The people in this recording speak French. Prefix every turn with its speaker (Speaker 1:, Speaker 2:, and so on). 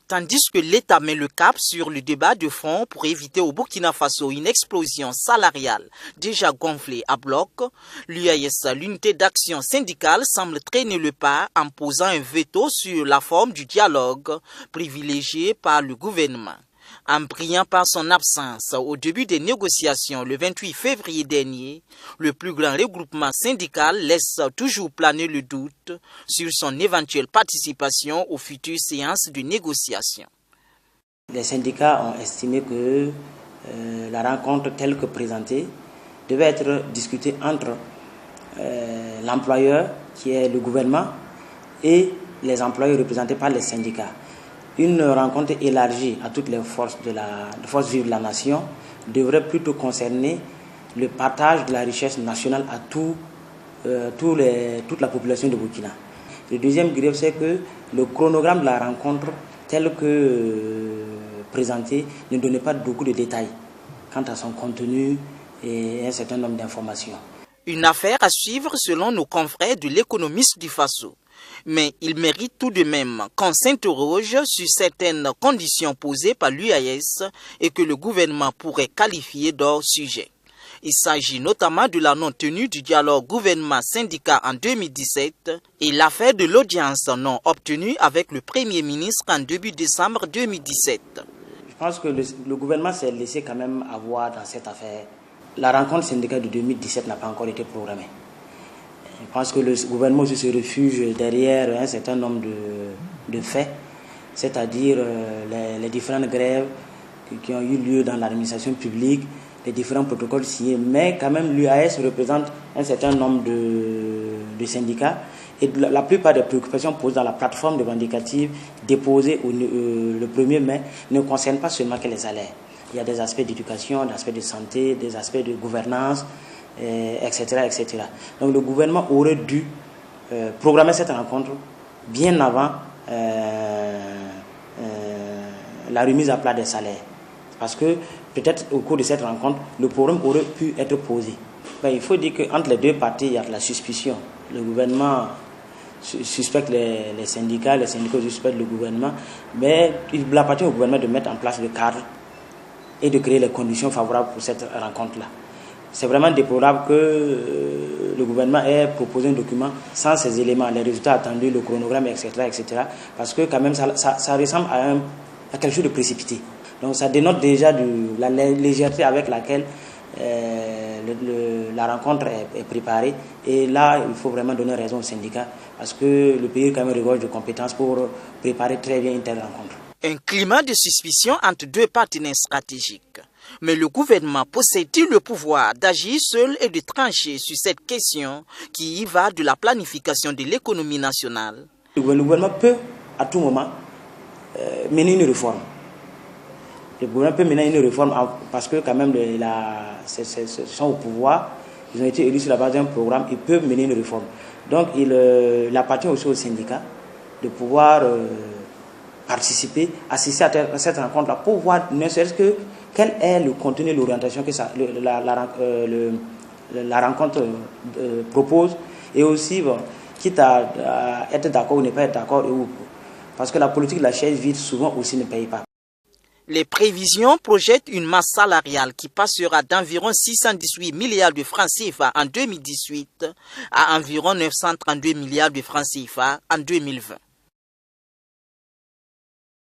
Speaker 1: Tandis que l'État met le cap sur le débat de fond pour éviter au Burkina Faso une explosion salariale déjà gonflée à bloc, l'UAS, l'unité d'action syndicale, semble traîner le pas en posant un veto sur la forme du dialogue privilégié par le gouvernement. En brillant par son absence au début des négociations le 28 février dernier, le plus grand regroupement syndical laisse toujours planer le doute sur son éventuelle participation aux futures séances de négociation.
Speaker 2: Les syndicats ont estimé que la rencontre telle que présentée devait être discutée entre l'employeur, qui est le gouvernement, et les employés représentés par les syndicats. Une rencontre élargie à toutes les forces vives de la nation devrait plutôt concerner le partage de la richesse nationale à toute la population de Burkina. Le deuxième grief, c'est que le chronogramme de la rencontre tel que présenté ne donnait pas beaucoup de détails quant à son contenu et un certain nombre d'informations.
Speaker 1: Une affaire à suivre selon nos confrères de l'économiste du Faso. Mais il mérite tout de même qu'on s'interroge sur certaines conditions posées par l'UAS et que le gouvernement pourrait qualifier d'hors sujet. Il s'agit notamment de la non-tenue du dialogue gouvernement-syndicat en 2017 et l'affaire de l'audience non obtenue avec le Premier ministre en début décembre 2017.
Speaker 2: Je pense que le gouvernement s'est laissé quand même avoir dans cette affaire. La rencontre syndicale de 2017 n'a pas encore été programmée. Je pense que le gouvernement aussi se refuge derrière un certain nombre de faits, c'est-à-dire les différentes grèves qui ont eu lieu dans l'administration publique, les différents protocoles signés, mais quand même l'UAS représente un certain nombre de syndicats et la plupart des préoccupations posées dans la plateforme revendicative déposée le 1er mai ne concernent pas seulement que les salaires. Il y a des aspects d'éducation, des aspects de santé, des aspects de gouvernance, etc., etc. Donc le gouvernement aurait dû programmer cette rencontre bien avant la remise à plat des salaires. Parce que peut-être au cours de cette rencontre, le problème aurait pu être posé. Mais il faut dire qu'entre les deux parties, il y a de la suspicion. Le gouvernement suspecte les syndicats suspectent le gouvernement, mais il appartient au gouvernement de mettre en place le cadre et de créer les conditions favorables pour cette rencontre-là. C'est vraiment déplorable que le gouvernement ait proposé un document sans ces éléments, les résultats attendus, le chronogramme, etc., etc. Parce que quand même, ça ressemble à quelque chose de précipité. Donc ça dénote déjà de la légèreté avec laquelle la rencontre est préparée. Et là, il faut vraiment donner raison aux syndicats parce que le pays quand même regorge de compétences pour préparer très bien une telle rencontre.
Speaker 1: Un climat de suspicion entre deux partenaires stratégiques. Mais le gouvernement possède-t-il le pouvoir d'agir seul et de trancher sur cette question qui y va de la planification de l'économie nationale?
Speaker 2: Le gouvernement peut à tout moment mener une réforme. Le gouvernement peut mener une réforme parce que quand même ils sont au pouvoir, ils ont été élus sur la base d'un programme, ils peuvent mener une réforme. Donc il appartient aussi aux syndicats de pouvoir participer, assister à cette rencontre-là pour voir ne serait-ce que quel est le contenu et l'orientation que la rencontre propose et aussi quitte à être d'accord ou ne pas être d'accord parce que la politique de la chaise vide souvent aussi ne paye pas.
Speaker 1: Les prévisions projettent une masse salariale qui passera d'environ 618 milliards de francs CFA en 2018 à environ 932 milliards de francs CFA en 2020.